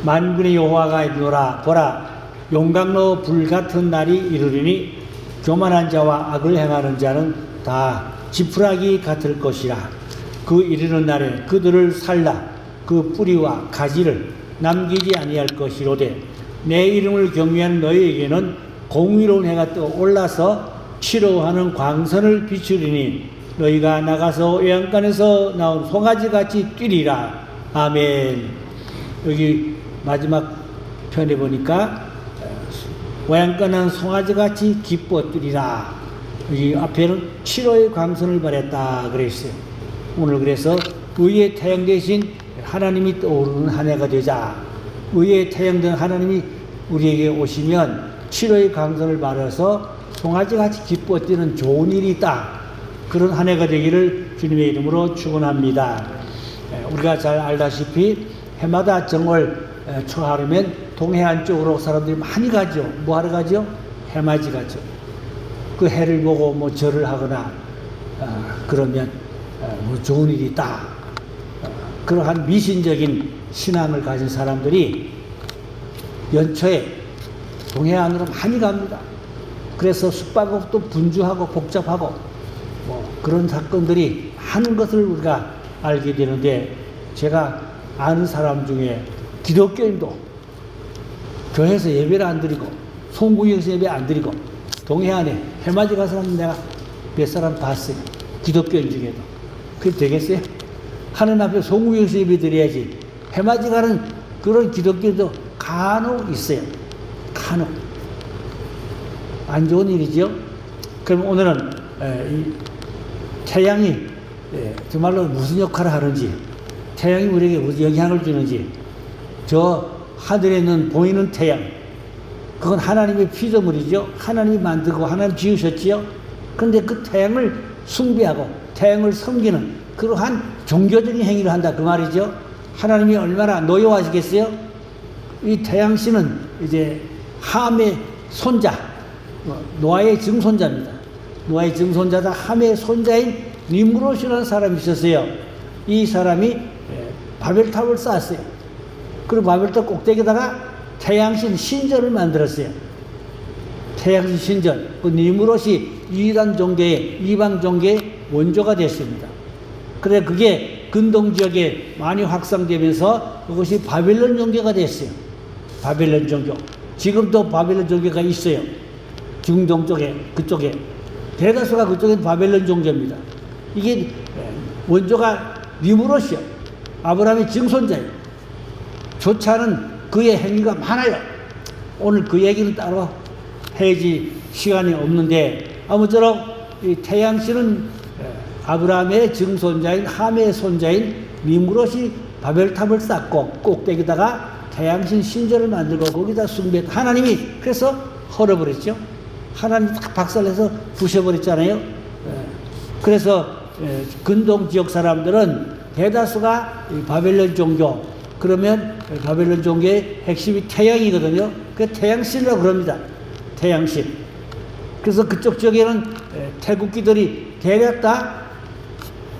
만군의 여호와가 이르노라. 보라, 용광로 불같은 날이 이르리니 교만한 자와 악을 행하는 자는 다 지푸라기 같을 것이라. 그 이르는 날에 그들을 살라 그 뿌리와 가지를 남기지 아니할 것이로되 내 이름을 경외하는 너희에게는 공의로운 해가 떠 올라서 치료하는 광선을 비추리니 너희가 나가서 외양간에서 나온 송아지같이 뛰리라. 아멘. 여기 마지막 편에 보니까 외양간은 송아지같이 기뻐 뛰리라. 여기 앞에는 치료의 광선을 발했다 그랬어요. 오늘 그래서 의의 태양 대신 하나님이 떠오르는 한 해가 되자. 의의 태양 된 하나님이 우리에게 오시면 치료의 광선을 발해서 송아지같이 기뻐 뛰는 좋은 일이 있다. 그런 한 해가 되기를 주님의 이름으로 축원합니다. 우리가 잘 알다시피 해마다 정월 초하루면 동해안 쪽으로 사람들이 많이 가죠. 뭐 하러 가죠? 해맞이 가죠. 그 해를 보고 뭐 절을 하거나 그러면 뭐 좋은 일이 있다. 그러한 미신적인 신앙을 가진 사람들이 연초에 동해안으로 많이 갑니다. 그래서 숙박업도 분주하고 복잡하고 뭐 그런 사건들이 많은 것을 우리가 알게 되는데, 제가 아는 사람 중에 기독교인도 교회에서 예배를 안 드리고 송구역에서 예배 안 드리고 동해안에 해맞이 간 사람 내가 몇 사람 봤어요. 기독교인 중에도. 그게 되겠어요? 하나님 앞에 송구역에서 예배 드려야지. 해맞이 가는 그런 기독교인도 간혹 있어요. 간혹. 안 좋은 일이죠. 그럼 오늘은 이 태양이 정말로 무슨 역할을 하는지, 태양이 우리에게 무슨 영향을 주는지, 저 하늘에 있는 보이는 태양, 그건 하나님의 피조물이죠. 하나님이 만들고 하나님 지으셨지요. 그런데 그 태양을 숭배하고 태양을 섬기는 그러한 종교적인 행위를 한다 그 말이죠. 하나님이 얼마나 노여워하시겠어요? 이 태양신은 이제 함의 손자, 노아의 증손자입니다. 노아의 증손자다 함의 손자인 니므롯이라는 사람이 있었어요. 이 사람이 바벨탑을 쌓았어요. 그리고 바벨탑 꼭대기에다가 태양신 신전을 만들었어요. 태양신 신전. 그 니므롯이 이단 종교의, 이방 종교의 원조가 됐습니다. 그래 그게 근동 지역에 많이 확산되면서 그것이 바벨론 종교가 됐어요. 바벨론 종교. 지금도 바벨론 종교가 있어요. 중동 쪽에, 그쪽에. 대다수가 그쪽에 바벨론 종교입니다. 이게 원조가 니므롯이요. 아브라함의 증손자예요. 좋지 않은 그의 행위가 많아요. 오늘 그 얘기는 따로 해야지 시간이 없는데, 아무쪼록 이 태양신은 아브라함의 증손자인 함의 손자인 니므롯이 바벨탑을 쌓고 꼭대기다가 태양신 신전을 만들고 거기다 숭배, 하나님이 그래서 헐어버렸죠. 하나님 다 박살내서 부셔버렸잖아요. 그래서 근동 지역 사람들은 대다수가 바벨론 종교, 그러면 바벨론 종교의 핵심이 태양이거든요. 그 태양신이라고 그럽니다. 태양신. 그래서 그쪽 지역에는 태국기들이 대략 다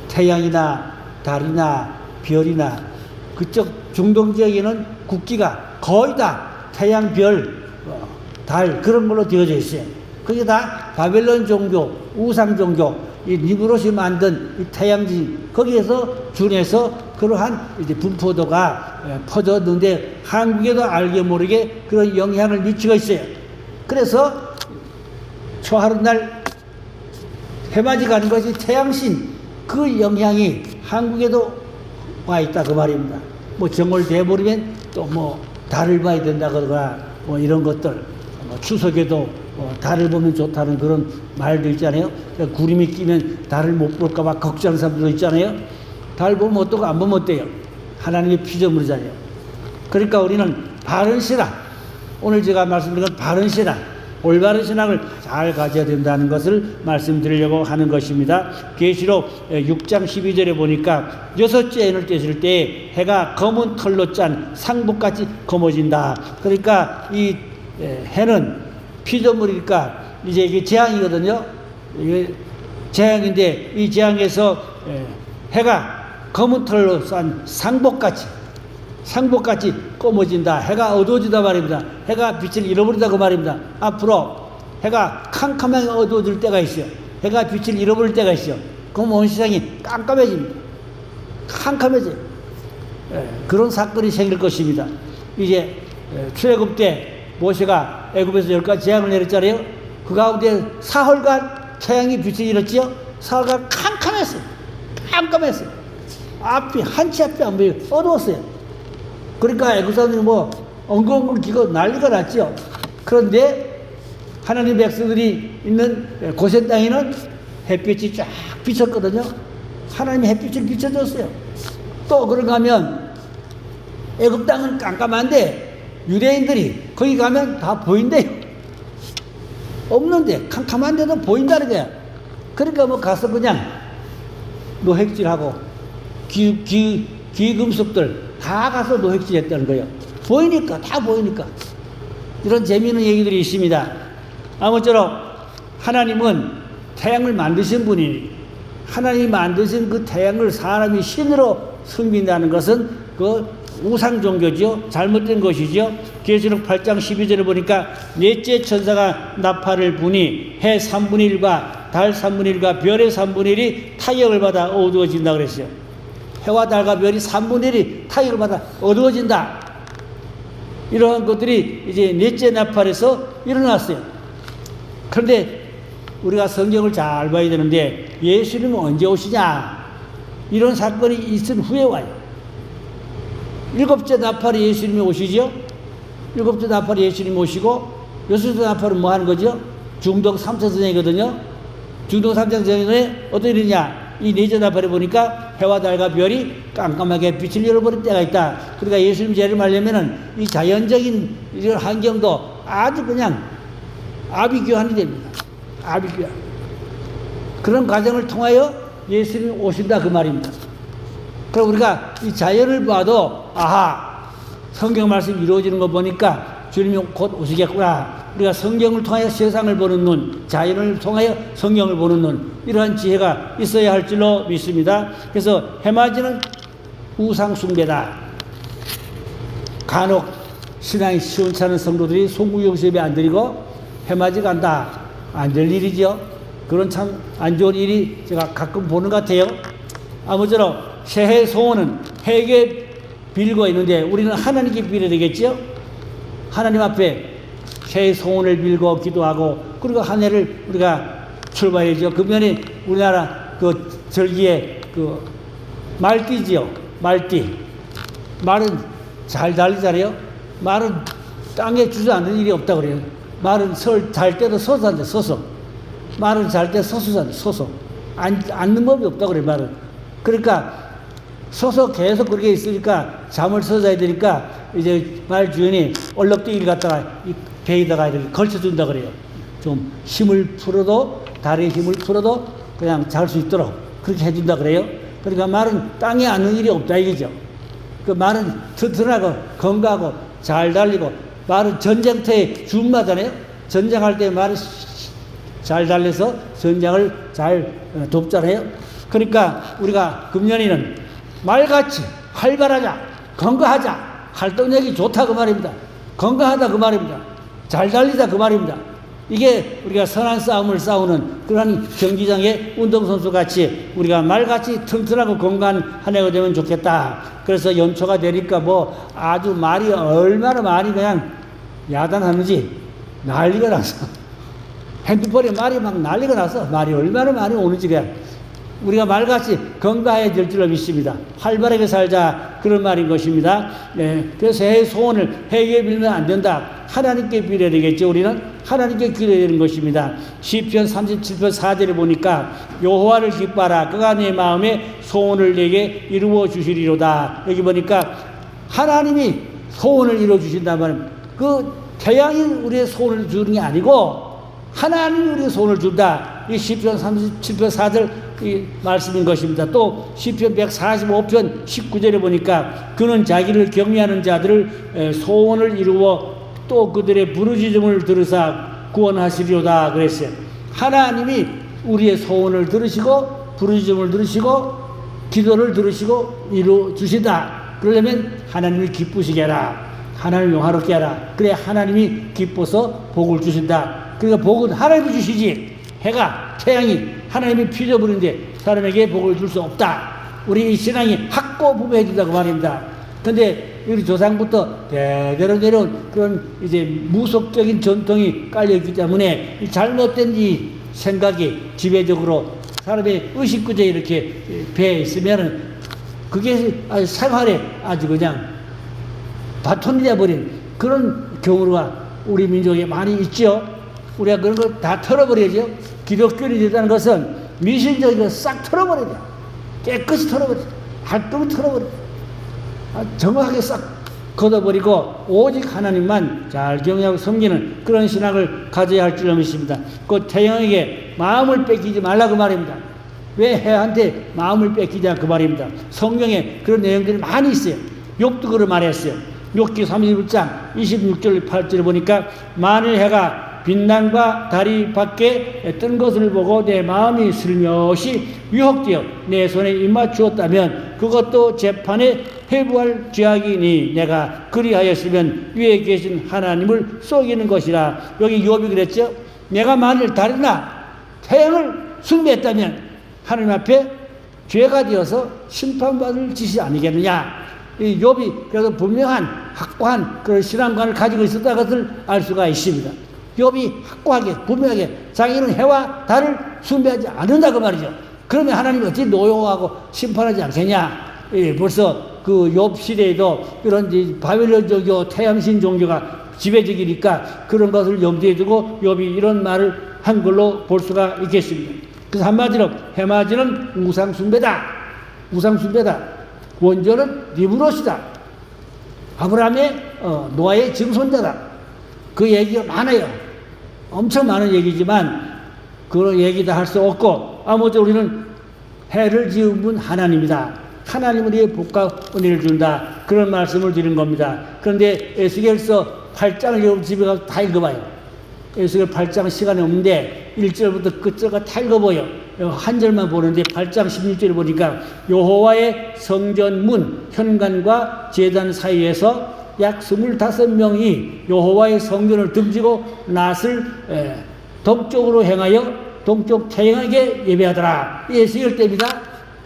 태양이나 달이나 별이나, 그쪽 중동 지역에는 국기가 거의 다 태양, 별, 달 그런 걸로 되어져 있어요. 그게 다 바벨론 종교, 우상 종교, 이 니므롯이 만든 이 태양진, 거기에서 준해서 그러한 이제 분포도가 퍼졌는데 한국에도 알게 모르게 그런 영향을 미치고 있어요. 그래서 초하룻날 해맞이 가는 것이 태양신, 그 영향이 한국에도 와 있다 그 말입니다. 뭐 정월 돼버리면 또 뭐 달을 봐야 된다 그러거나 뭐 이런 것들, 뭐 추석에도 달을 보면 좋다는 그런 말도 있잖아요. 구름이 끼면 달을 못 볼까봐 걱정하는 사람들도 있잖아요. 달 보면 어떠고 안 보면 어때요? 하나님의 피조물이잖아요. 그러니까 우리는 바른 신앙, 오늘 제가 말씀드린 건 바른 신앙, 올바른 신앙을 잘 가져야 된다는 것을 말씀드리려고 하는 것입니다. 계시록 6장 12절에 보니까 여섯째 해를 떼실 때 해가 검은 털로 짠 상복같이 검어진다. 그러니까 이 해는 피조물이니까 이제 이게 재앙이거든요. 이게 재앙인데 이 재앙에서 해가 검은 털로 싼 상복같이, 상복같이 검어진다. 해가 어두워진다 말입니다. 해가 빛을 잃어버린다 그 말입니다. 앞으로 해가 캄캄하게 어두워질 때가 있어요. 해가 빛을 잃어버릴 때가 있어요. 그럼 온 세상이 깜깜해집니다. 캄캄해져요. 그런 사건이 생길 것입니다. 이제 출애굽 때 모세가 애굽에서 10가지 재앙을 내렸잖아요. 그 가운데 사흘간 태양이 빛을 잃었지요. 사흘간 캄캄했어요. 깜깜했어요. 앞이 한치 앞이 안 보여요. 어두웠어요. 그러니까 애굽 사람들이 뭐 엉엉엉 기고 난리가 났죠. 그런데 하나님 백성들이 있는 고센 땅에는 햇빛이 쫙 비쳤거든요. 하나님이 햇빛을 비춰줬어요. 또 그런가 하면 애굽 땅은 깜깜한데 유대인들이 거기 가면 다 보인대요. 없는데 캄캄한데도 보인다는 거야. 그러니까 뭐 가서 그냥 노획질하고 귀금속들 다 가서 노획질했다는 거예요. 보이니까 다 보이니까. 이런 재미있는 얘기들이 있습니다. 아무쪼록 하나님은 태양을 만드신 분이니 하나님이 만드신 그 태양을 사람이 신으로 섬긴다는 것은 그 우상 종교죠. 잘못된 것이죠. 계시록 8장 12절을 보니까 넷째 천사가 나팔을 부니 해 3분의 1과 달 3분의 1과 별의 3분의 1이 타격을 받아 어두워진다 그랬어요. 해와 달과 별이 3분의 1이 타격을 받아 어두워진다. 이러한 것들이 이제 넷째 나팔에서 일어났어요. 그런데 우리가 성경을 잘 봐야 되는데 예수님은 언제 오시냐? 이런 사건이 있은 후에 와요. 일곱째 나팔이 예수님이 오시죠? 일곱째 나팔이 예수님이 오시고 여섯째 나팔은 뭐 하는 거죠? 중동 3차 전쟁이거든요. 중동 3차 전쟁에 어떤 일이냐? 이 넷째 나팔에 보니까 해와 달과 별이 깜깜하게 빛을 잃어버린 때가 있다. 그러니까 예수님 재림을 하려면은 이 자연적인 이런 환경도 아주 그냥 아비규환이 됩니다. 아비규환. 그런 과정을 통하여 예수님이 오신다 그 말입니다. 그럼 우리가 이 자연을 봐도 아하 성경 말씀이 이루어지는 거 보니까 주님이 곧 오시겠구나. 우리가 성경을 통하여 세상을 보는 눈, 자연을 통하여 성경을 보는 눈, 이러한 지혜가 있어야 할 줄로 믿습니다. 그래서 해맞이는 우상 숭배다. 간혹 신앙이 시원찮은 성도들이 송구영수 예배 안 드리고 해맞이 간다. 안 될 일이죠. 그런 참 안 좋은 일이 제가 가끔 보는 것 같아요. 아무쪼록 새해 소원은 해에게 빌고 있는데 우리는 하나님께 빌어야 되겠죠. 하나님 앞에 새해 소원을 빌고 기도하고 그리고 한 해를 우리가 출발해야죠. 그 면에 우리나라 그 절기에 그 말띠지요. 말띠. 말은 잘 달리잖아요. 말은 땅에 주저앉는 일이 없다고 그래요. 말은 잘 때도 서서 앉아, 서서. 말은 잘 때 서서 앉아, 서서. 앉는 법이 없다고 그래요, 말은. 그러니까 서서 계속 그렇게 있으니까 잠을 서서 자야 되니까 이제 말 주인이 얼럭대기를 갖다가 이 배에다가 이렇게 걸쳐준다 그래요. 좀 힘을 풀어도, 다리에 힘을 풀어도 그냥 잘 수 있도록 그렇게 해준다 그래요. 그러니까 말은 땅에 앉는 일이 없다 이거죠. 그 말은 튼튼하고 건강하고 잘 달리고 말은 전쟁터에 준마잖아요. 전쟁할 때 말이 잘 달려서 전쟁을 잘 돕잖아요. 그러니까 우리가 금년에는 말같이 활발하자, 건강하자, 활동력이 좋다 그 말입니다. 건강하다 그 말입니다. 잘 달리자 그 말입니다. 이게 우리가 선한 싸움을 싸우는 그러한 경기장의 운동선수 같이 우리가 말같이 튼튼하고 건강한 한 해가 되면 좋겠다. 그래서 연초가 되니까 뭐 아주 말이 얼마나 많이 그냥 야단하는지 난리가 나서 핸드폰에 말이 막 난리가 나서 말이 얼마나 많이 오는지 그냥 우리가 말같이 건강해질 줄로 믿습니다. 활발하게 살자 그런 말인 것입니다. 네. 그래서 새해 소원을 해에 빌면 안 된다. 하나님께 빌어야 되겠죠. 우리는 하나님께 기도해야 되는 것입니다. 시편 37편 4절에 보니까 여호와를 기뻐하라. 그가 내 마음에 소원을 내게 이루어 주시리로다. 여기 보니까 하나님이 소원을 이루어 주신단 말입니다. 그 태양이 우리의 소원을 주는 게 아니고 하나님이 우리의 소원을 준다. 이 시편 37편 4절 이 말씀인 것입니다. 또 시편 145편 19절에 보니까 그는 자기를 경외하는 자들을 소원을 이루어 또 그들의 부르짖음을 들으사 구원하시리로다 그랬어요. 하나님이 우리의 소원을 들으시고 부르짖음을 들으시고 기도를 들으시고 이루어 주신다. 그러려면 하나님을 기쁘시게 하라. 하나님을 영화롭게 하라. 그래 하나님이 기뻐서 복을 주신다. 그러니까 복은 하나님이 주시지 해가 태양이 하나님이 피져버리는데 사람에게 복을 줄 수 없다. 우리 이 신앙이 학고부배해 준다고 말입니다. 근데 우리 조상부터 대대로 내려온 그런 이제 무속적인 전통이 깔려있기 때문에 이 잘못된 이 생각이 지배적으로 사람의 의식구조에 이렇게 배어 있으면은 그게 생활에 아주 그냥 바톤이 되어버린 그런 경우가 우리 민족에 많이 있죠. 우리가 그런 걸 다 털어버려야죠. 기독교인이 되다는 것은 미신적인 걸 싹 털어버려야 깨끗이 털어버려야 할 거면 털어버려야 정확하게 싹 걷어버리고 오직 하나님만 잘 경외하고 섬기는 그런 신앙을 가져야 할 줄로 믿습니다. 그 태양에게 마음을 뺏기지 말라고 말입니다. 왜 해한테 마음을 뺏기자 그 말입니다. 성경에 그런 내용들이 많이 있어요. 욥도 그걸 말했어요. 욥기 31장 26절 8절에 보니까 만일 해가 빛남과 달이 밖에 뜬 것을 보고 내 마음이 슬며시 유혹되어 내 손에 입맞추었다면 그것도 재판에 회부할 죄악이니 내가 그리하였으면 위에 계신 하나님을 속이는 것이라. 여기 욥이 그랬죠. 내가 만일 달이나 태양을 숭배했다면 하나님 앞에 죄가 되어서 심판받을 짓이 아니겠느냐. 이 욥이 그래서 분명한 확고한 그런 신앙관을 가지고 있었다는 것을 알 수가 있습니다. 욥이 확고하게 분명하게 자기는 해와 달을 숭배하지 않는다고 말이죠. 그러면 하나님이 어찌 노여워하고 심판하지 않겠냐. 예, 벌써 그 욥 시대에도 이런 바벨론적이고 태양신 종교가 지배적이니까 그런 것을 염두에 두고 욥이 이런 말을 한 걸로 볼 수가 있겠습니다. 그래서 한마디로 해맞이는 우상숭배다. 우상숭배다. 원조는 니브롯이다. 아브라함의 노아의 증손자다. 그 얘기가 많아요. 엄청 많은 얘기지만 그런 얘기 다 할 수 없고 아무튼 우리는 해를 지은 분 하나님이다. 하나님은 우리의 복과 은혜를 준다. 그런 말씀을 드린 겁니다. 그런데 에스겔서 8장을 여러분 집에 가서 다 읽어봐요. 에스겔 8장 시간이 없는데 1절부터 끝절까지 다 읽어봐요. 한 절만 보는데 8장 16절에 보니까 여호와의 성전문 현관과 제단 사이에서 약 25명이 여호와의 성전을 등지고 낫을 동쪽으로 향하여 동쪽 태양에게 예배하더라. 에스겔 때입니다.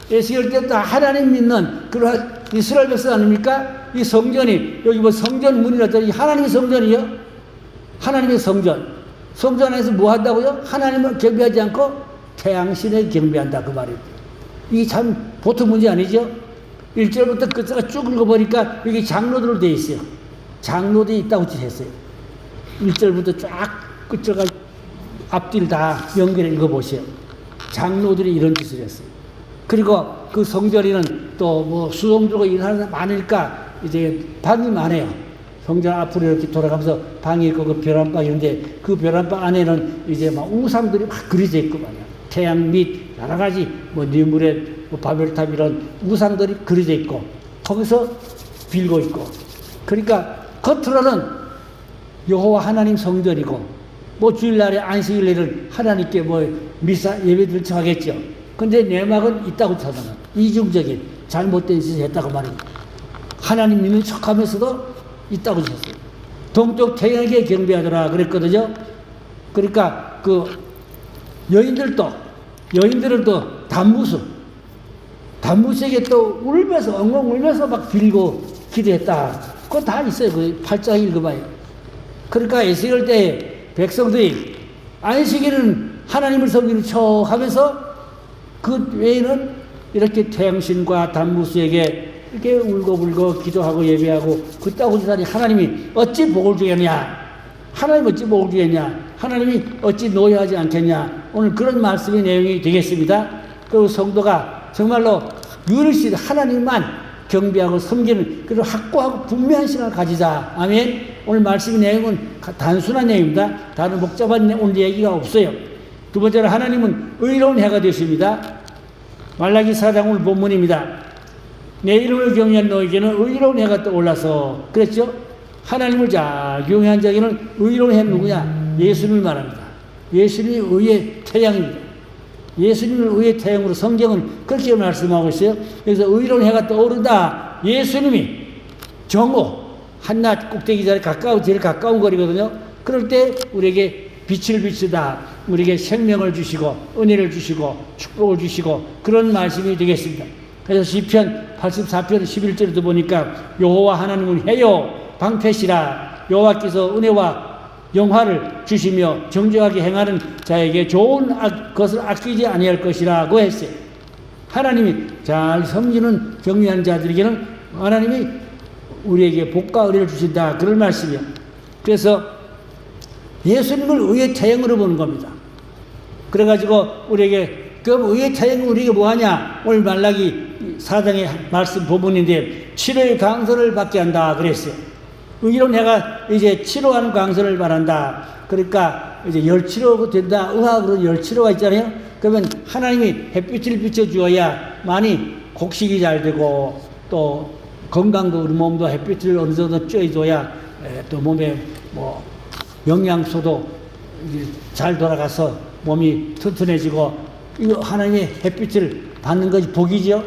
에스겔 때부터 하나님 믿는 그런 이스라엘 백성 아닙니까? 이 성전이 여기 뭐 성전문이라더니 하나님의 성전이요. 하나님의 성전. 성전 안에서 뭐 한다고요? 하나님을 경배하지 않고 태양신을 경배한다 그 말이에요. 이게 참 보통 문제 아니죠? 1절부터 끝까지 쭉 읽어보니까 여기 장로들로 되어 있어요. 장로들이 있다고 했어요. 1절부터 쫙 끝까지 앞뒤를 다 연결해 읽어보세요. 장로들이 이런 짓을 했어요. 그리고 그 성전에는 또 뭐 수송 들고 일하는 사람 많으니까 이제 방이 많아요. 성전 앞으로 이렇게 돌아가면서 방이 있고 그 벼란방 있는데 그 벼란방 안에는 이제 막 우상들이 막 그려져 있고 말이야. 태양 및 여러 가지 뭐 니무렛, 뭐 바벨탑 이런 우상들이 그려져 있고 거기서 빌고 있고 그러니까 겉으로는 여호와 하나님 성전이고 뭐 주일날에 안식일에는 하나님께 뭐 미사 예배를 청하겠죠. 근데 내막은 있다고 쳐다는 이중적인 잘못된 짓을 했다고 말입니다. 하나님 믿는 척하면서도 있다고 하셨어요. 동쪽 태양에게 경배하더라 그랬거든요. 그러니까 그 여인들은 또 단무스에게 또 울면서 엉엉 울면서 막 빌고 기도했다. 그거 다 있어요. 그 8장 읽어봐요. 그러니까 에스겔 때 백성들이 안식일은 하나님을 섬기는 척 하면서 그 외에는 이렇게 태양신과 단무스에게 이렇게 울고불고 기도하고 예배하고 그따구 짓하니 하나님이 어찌 복을 주겠냐? 하나님 어찌 복을 주겠냐? 하나님이 어찌 노여하지 않겠냐? 오늘 그런 말씀의 내용이 되겠습니다. 그리고 성도가 정말로 유일신 하나님만 경배하고 섬기는 그런 확고하고 분명한 신앙을 가지자. 아멘. 오늘 말씀의 내용은 단순한 내용입니다. 다른 복잡한 오늘 얘기가 없어요. 두 번째로 하나님은 의로운 해가 되십니다. 말라기 4장 오늘 본문입니다. 내 이름을 경외한 너에게는 의로운 해가 떠올라서 그랬죠? 하나님을 잘 경외한 자에게는 의로운 해는 누구냐? 예수님을 말합니다. 예수님이 의의 태양입니다. 예수님을 의의 태양으로 성경은 그렇게 말씀하고 있어요. 그래서 의로운 해가 떠오른다. 예수님이 정오 한낮 꼭대기 자리에 제일 가까운 거리거든요. 그럴 때 우리에게 빛을 비추다, 우리에게 생명을 주시고 은혜를 주시고 축복을 주시고 그런 말씀이 되겠습니다. 그래서 시편 84편 11절에도 보니까 여호와 하나님은 해요 방패시라. 여호와께서 은혜와 영화를 주시며 정직하게 행하는 자에게 좋은 것을 아끼지 아니할 것이라고 했어요. 하나님이 잘 섬기는 경외한 자들에게는 하나님이 우리에게 복과 은혜를 주신다, 그런 말씀이에요. 그래서 예수님을 의의 태양으로 보는 겁니다. 그래가지고 우리에게 그 의의 태양은 우리에게 뭐하냐? 오늘 말라기 4장의 말씀 부분인데 치료의 강선을 받게 한다 그랬어요. 의로운 해가 이제 치료하는 강선을 바란다. 그러니까 이제 열치료가 된다. 의학으로 열치료가 있잖아요. 그러면 하나님이 햇빛을 비춰주어야 많이 곡식이 잘 되고 또 건강도, 우리 몸도 햇빛을 어느 정도 쬐줘야 또 몸에 뭐 영양소도 잘 돌아가서 몸이 튼튼해지고, 이거 하나님의 햇빛을 받는 것이 복이죠.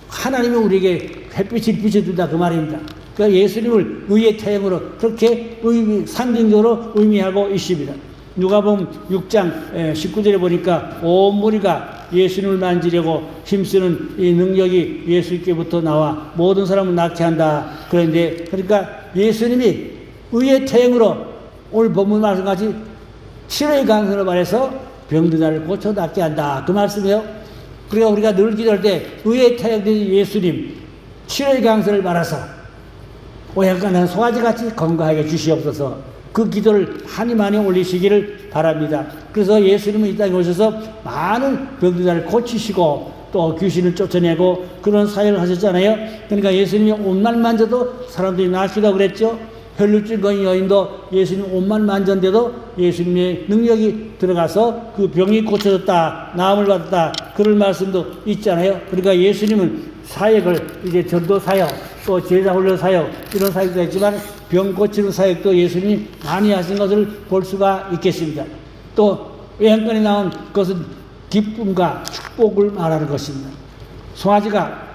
하나님이 우리에게 햇빛을 비춰준다 그 말입니다. 그러니까 예수님을 의의 태양으로 그렇게 상징적으로 의미하고 있습니다. 누가복음 6장 19절에 보니까 온 무리가 예수님을 만지려고 힘쓰는 이 능력이 예수께부터 나와 모든 사람을 낫게 한다. 그런데 그러니까 예수님이 의의 태양으로 오늘 본문 말씀같이 치료의 강선을 말해서 병든 자를 고쳐 낫게 한다. 그 말씀이에요. 그러니까 우리가 늘 기도할 때 의의 태양된 예수님 치료의 강선을 말아서 오약간한 송아지같이 건강하게 주시옵소서. 그 기도를 많이 올리시기를 바랍니다. 그래서 예수님은 이 땅에 오셔서 많은 병든 자를 고치시고 또 귀신을 쫓아내고 그런 사역을 하셨잖아요. 그러니까 예수님이 옷만 만져도 사람들이 낫기도 그랬죠. 혈루증 걸린 여인도 예수님 옷만 만졌는데도 예수님의 능력이 들어가서 그 병이 고쳐졌다, 나음을 받았다, 그런 말씀도 있잖아요. 그러니까 예수님은 사역을 이제 전도 사역, 또 제자 훈련 사역, 이런 사역도 했지만 병 고치는 사역도 예수님이 많이 하신 것을 볼 수가 있겠습니다. 또 외양간에 나온 것은 기쁨과 축복을 말하는 것입니다. 송아지가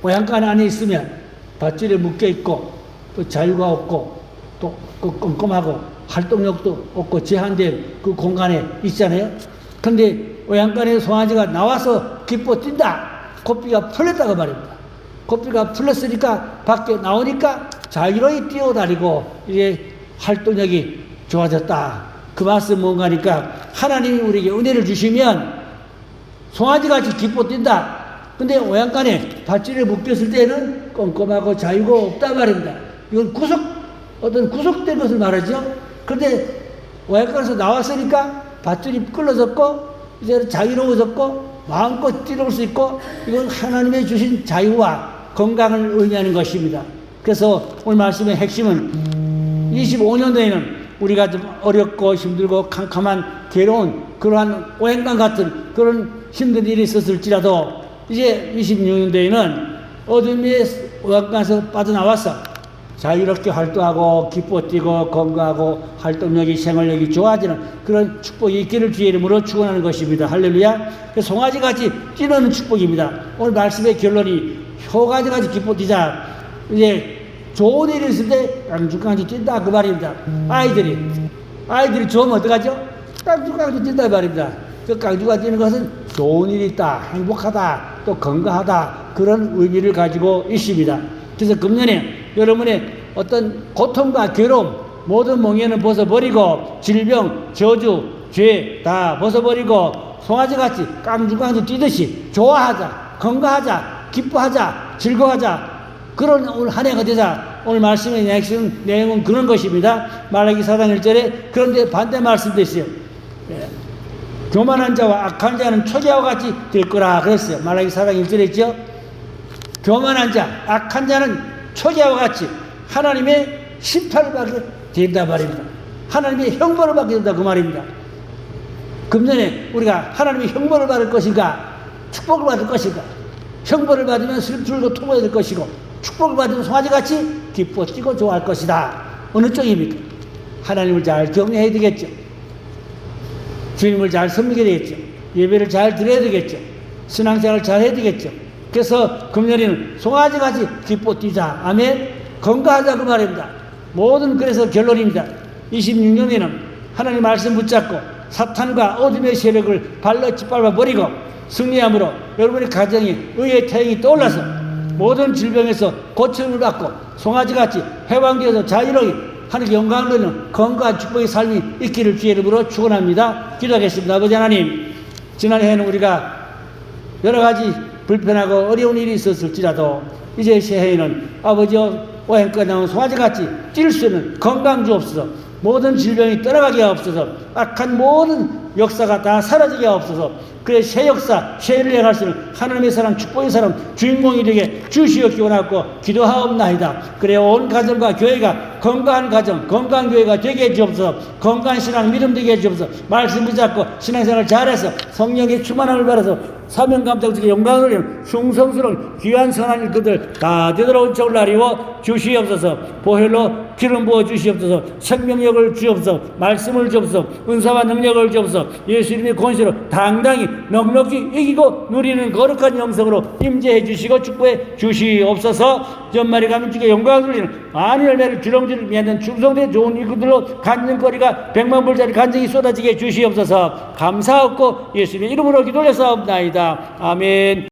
외양간 안에 있으면 밧줄에 묶여 있고 또 자유가 없고 또 꼼꼼하고 활동력도 없고 제한된 그 공간에 있잖아요. 그런데 외양간에 송아지가 나와서 기뻐 뛴다. 고삐가 풀렸다고 말입니다. 고삐가 풀렸으니까 밖에 나오니까 자유로이 뛰어다니고 이제 활동력이 좋아졌다. 그 말씀 뭔가니까 하나님이 우리에게 은혜를 주시면 송아지같이 기뻐 뛴다. 근데 외양간에 밧줄에 묶였을 때는 꼼꼼하고 자유가 없다 말입니다. 이건 어떤 구속된 것을 말하죠. 그런데 외양간에서 나왔으니까 밧줄이 끌어졌고 이제 자유로워졌고 마음껏 뛰어올 수 있고, 이건 하나님의 주신 자유와 건강을 의미하는 것입니다. 그래서 오늘 말씀의 핵심은 25년도에는 우리가 좀 어렵고 힘들고 캄캄한 괴로운 그러한 오행강 같은 그런 힘든 일이 있었을지라도 이제 26년도에는 어둠의 오행강에서 빠져나와서 자유롭게 활동하고 기뻐 뛰고 건강하고 활동력이 생활력이 좋아지는 그런 축복이 있기를 주의 이름으로 축원하는 것입니다. 할렐루야. 송아지같이 뛰는 축복입니다. 오늘 말씀의 결론이 효가지같이 기뻐 뛰자. 이제 좋은 일이 있을 때 깡죽깡죽 뛴다 그 말입니다. 아이들이 좋으면 어떡하죠? 깡죽깡죽 뛴다 그 말입니다. 그 깡죽가 뛰는 것은 좋은 일이 있다, 행복하다, 또 건강하다, 그런 의미를 가지고 있습니다. 그래서 금년에 여러분의 어떤 고통과 괴로움, 모든 멍에는 벗어버리고 질병, 저주, 죄 다 벗어버리고 송아지같이 깡죽깡죽 뛰듯이 좋아하자, 건강하자, 기뻐하자, 즐거워하자, 그런 오늘 한 해가 되자. 오늘 말씀의 내용은 그런 것입니다. 말라기 4장 1절에 그런데 반대 말씀도 있어요. 교만한 자와 악한 자는 초기와 같이 될 거라 그랬어요. 말라기 4장 1절에 있죠. 교만한 자, 악한 자는 초기와 같이 하나님의 심판을 받게 된다 말입니다. 하나님의 형벌을 받게 된다 그 말입니다. 금년에 우리가 하나님의 형벌을 받을 것인가, 축복을 받을 것인가? 형벌을 받으면 슬프고 통보해야 될 것이고, 축복을 받으면 송아지같이 기뻐 뛰고 좋아할 것이다. 어느 쪽입니까? 하나님을 잘 경외해야 되겠죠. 주님을 잘 섬기게 되겠죠. 예배를 잘 드려야 되겠죠. 신앙생활을 잘 해야 되겠죠. 그래서 금년에는 송아지같이 기뻐 뛰자. 아멘. 건강하자 그 말입니다. 모든 그래서 결론입니다. 26년에는 하나님 말씀 붙잡고 사탄과 어둠의 세력을 발로 짓밟아 버리고 승리함으로 여러분의 가정이 의의 태양이 떠올라서 모든 질병에서 고침을 받고 송아지같이 해방되어서 자유로이 하나님께 영광을 돌리는 건강한 축복의 삶이 있기를 주의 이름으로 축원합니다. 기도하겠습니다. 아버지 하나님, 지난 해에는 우리가 여러 가지 불편하고 어려운 일이 있었을지라도 이제 새해에는 아버지여 오행까지 나온 송아지같이 뛸 수 있는 건강 주옵소서. 모든 질병이 떠나가게 하옵소서. 악한 모든 역사가 다 사라지게 하옵소서. 그래 새 역사, 새 일을 행할 수 있는 하나님의 사람, 축복의 사람, 주인공이 되게 주시옵기 원하고 기도하옵나이다. 그래 온 가정과 교회가 건강한 가정, 건강한 교회가 되게 해주옵소서. 건강한 신앙, 믿음 되게 해주옵소서. 말씀 붙잡고 신앙생활 잘해서 성령의 충만함을 받아서 사명 감독직의 영광을 위한 충성스러운 귀한 선한 일꾼들 다 되돌아온 척을 나리워 주시옵소서. 보혈로 기름 부어 주시옵소서. 생명력을 주옵소서. 말씀을 주옵소서. 은사와 능력을 주옵소서. 예수님의 권세로 당당히 넉넉히 이기고 누리는 거룩한 영성으로 임재해 주시고 축복해 주시옵소서. 전말에 가면 주께 영광을 돌리는 많은 열매를 주렁주렁 맺는 충성된 좋은 일꾼들로 간증거리가 100만불짜리 간증이 쏟아지게 주시옵소서. 감사하고 예수님의 이름으로 기도해서옵나이다. 아멘.